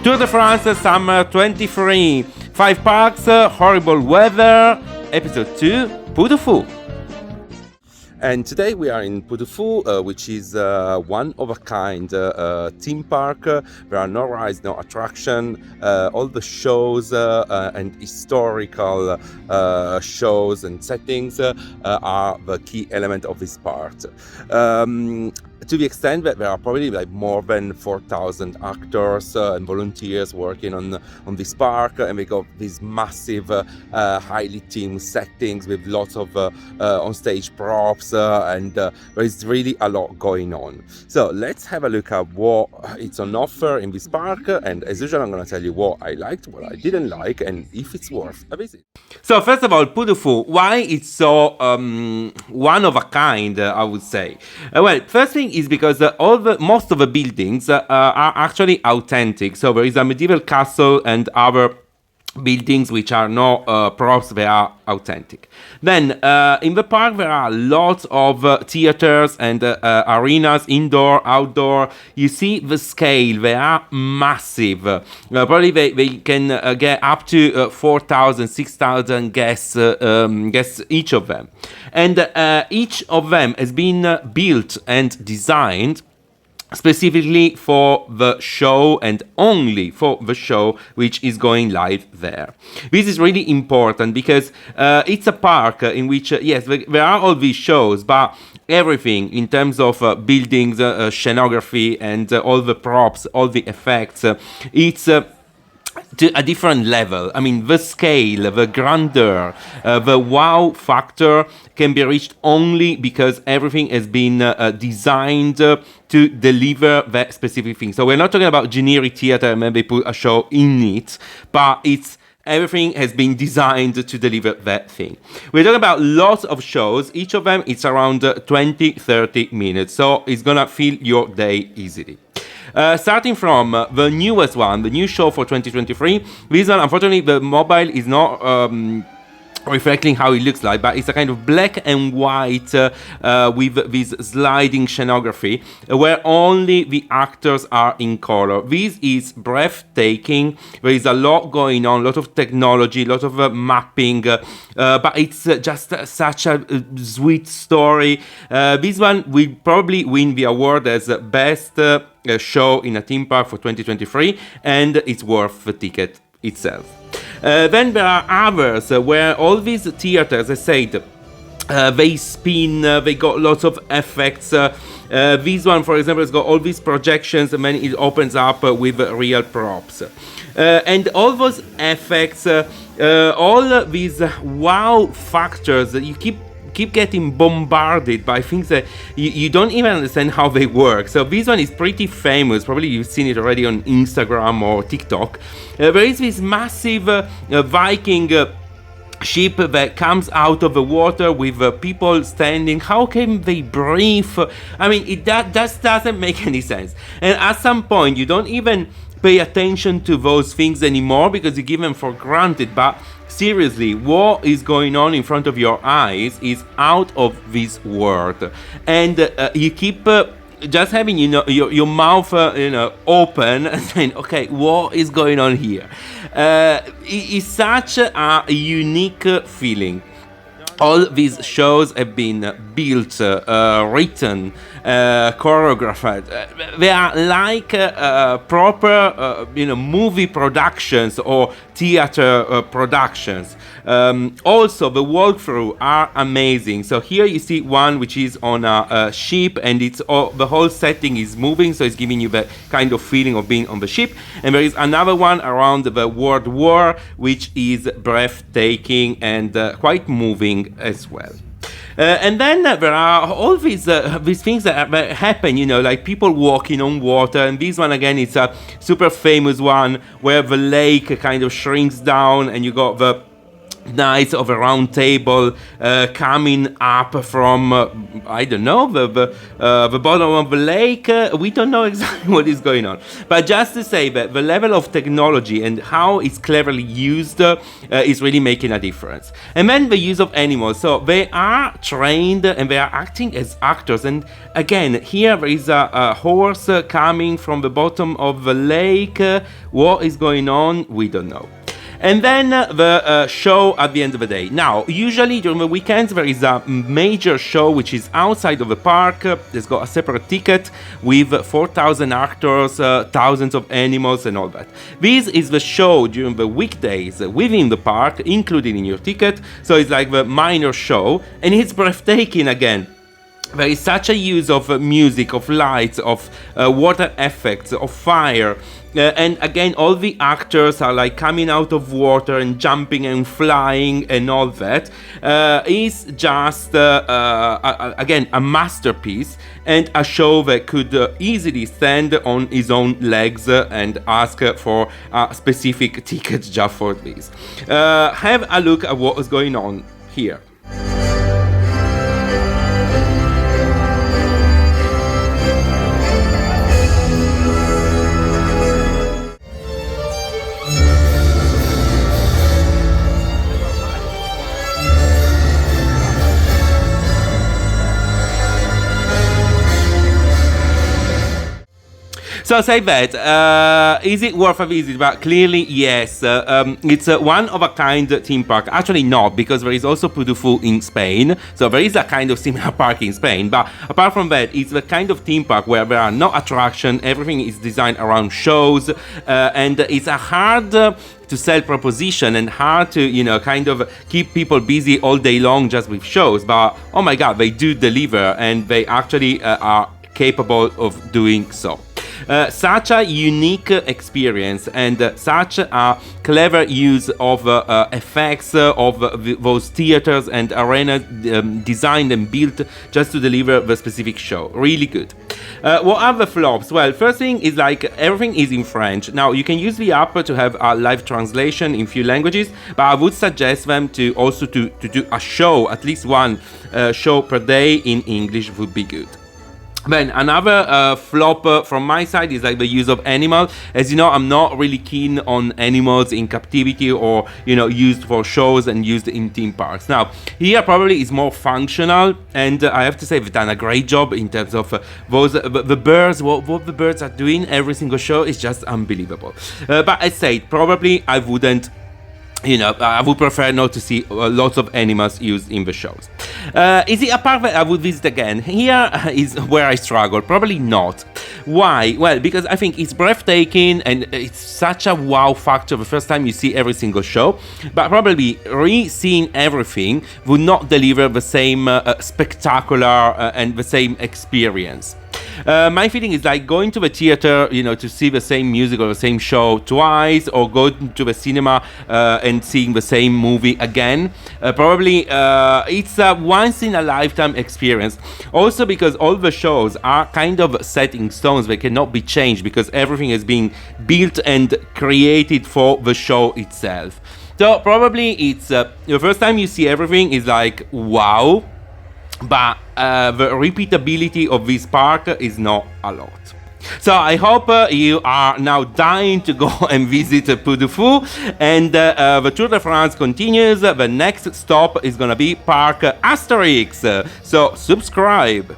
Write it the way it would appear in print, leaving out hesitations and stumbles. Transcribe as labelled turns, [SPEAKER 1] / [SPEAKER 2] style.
[SPEAKER 1] Tour de France Summer 23. 5 parks, horrible weather. Episode 2, Puy du Fou. And today we are in Puy du Fou, which is one of a kind theme park. There are no rides, no attraction. All the shows and historical shows and settings are the key element of this part. To the extent that there are probably like more than 4,000 actors and volunteers working on this park, and we got these massive, highly themed settings with lots of on-stage props, and there is really a lot going on. So let's have a look at what it's on offer in this park, and as usual I'm going to tell you what I liked, what I didn't like, and if it's worth a visit. So first of all, Puy du Fou, why it's so one of a kind, I would say. Well, first thing is because most of the buildings are actually authentic. So there is a medieval castle and other buildings which are not props, they are authentic. Then in the park there are lots of theaters and arenas, indoor, outdoor. You see the scale, they are massive. Probably they can get up to 4,000, 6,000 guests each of them. And each of them has been built and designed specifically for the show and only for the show which is going live there. This is really important because it's a park in which, yes, there are all these shows, but everything in terms of buildings, scenography, and all the props, all the effects, it's to a different level. I mean, the scale, the grandeur, the wow factor can be reached only because everything has been designed to deliver that specific thing. So we're not talking about generic theater and maybe put a show in it, but everything has been designed to deliver that thing. We're talking about lots of shows. Each of them is around 20-30 minutes. So it's gonna fill your day easily. Starting from the newest one, the new show for 2023. This one, unfortunately, the mobile is not reflecting how it looks like, but it's a kind of black and white with this sliding scenography where only the actors are in color. This is breathtaking. There is a lot going on, a lot of technology, a lot of mapping, but it's just such a sweet story. This one will probably win the award as best show in a theme park for 2023, and it's worth the ticket itself. Then there are others where all these theaters, as I said, they spin, they got lots of effects. This one, for example, has got all these projections and then it opens up with real props. And all those effects, all these wow factors that you keep getting bombarded by things that you don't even understand how they work. So this one is pretty famous. Probably you've seen it already on Instagram or TikTok. There is this massive Viking ship that comes out of the water with people standing. How can they breathe? I mean, that just doesn't make any sense. And at some point, you don't even pay attention to those things anymore because you give them for granted. But seriously, what is going on in front of your eyes is out of this world, and you keep just having your mouth open and saying, okay, what is going on here? It's such a unique feeling. All these shows have been built, written, choreographed. They are like proper, movie productions or theater productions. Also, the walkthrough are amazing. So here you see one which is on a ship, and the whole setting is moving, so it's giving you that kind of feeling of being on the ship. And there is another one around the World War, which is breathtaking and quite moving as well. And then there are all these things that happen, like people walking on water. And this one again is a super famous one where the lake kind of shrinks down and you got the nights of a round table coming up from I don't know, the bottom of the lake. We don't know exactly what is going on, but just to say that the level of technology and how it's cleverly used is really making a difference. And then the use of animals, so they are trained and they are acting as actors. And again, here there is a horse coming from the bottom of the lake. What is going on? We don't know. And then the show at the end of the day. Now, usually during the weekends, there is a major show which is outside of the park. It's got a separate ticket with 4,000 actors, thousands of animals and all that. This is the show during the weekdays within the park, included in your ticket. So it's like the minor show, and it's breathtaking again. There is such a use of music, of lights, of water effects, of fire. And again, all the actors are like coming out of water and jumping and flying and all that. Is just, again, a masterpiece and a show that could easily stand on its own legs and ask for a specific ticket just for this. Have a look at what is going on here. So say that, is it worth a visit? But clearly, yes. It's a one-of-a-kind theme park. Actually, not, because there is also Puy du Fou in Spain. So there is a kind of similar park in Spain. But apart from that, it's the kind of theme park where there are no attractions. Everything is designed around shows. And it's a hard to sell proposition and hard to, kind of keep people busy all day long just with shows. But, oh my God, they do deliver. And they actually are capable of doing so. Such a unique experience and such a clever use of effects of those theaters and arenas designed and built just to deliver the specific show. Really good. What are the flops? Well, first thing is like everything is in French. Now, you can use the app to have a live translation in few languages, but I would suggest them to also to do a show, at least one show per day in English would be good. Then another flop from my side is like the use of animals. As you know, I'm not really keen on animals in captivity or, used for shows and used in theme parks. Now, here probably is more functional, and I have to say they've done a great job in terms of those the birds. What the birds are doing every single show is just unbelievable. But I said, probably I wouldn't. I would prefer not to see lots of animals used in the shows. Is it a park that I would visit again? Here is where I struggle. Probably not. Why? Well, because I think it's breathtaking and it's such a wow factor the first time you see every single show. But probably re-seeing everything would not deliver the same spectacular and the same experience. My feeling is like going to the theater, to see the same music or the same show twice, or go to the cinema and seeing the same movie again. Probably it's a once-in-a-lifetime experience. Also because all the shows are kind of set in stones. They cannot be changed because everything is being built and created for the show itself. So probably it's the first time you see everything is like, wow. But the repeatability of this park is not a lot. So I hope you are now dying to go and visit Puy du Fou, and the Tour de France continues. The next stop is gonna be Park Asterix, so subscribe.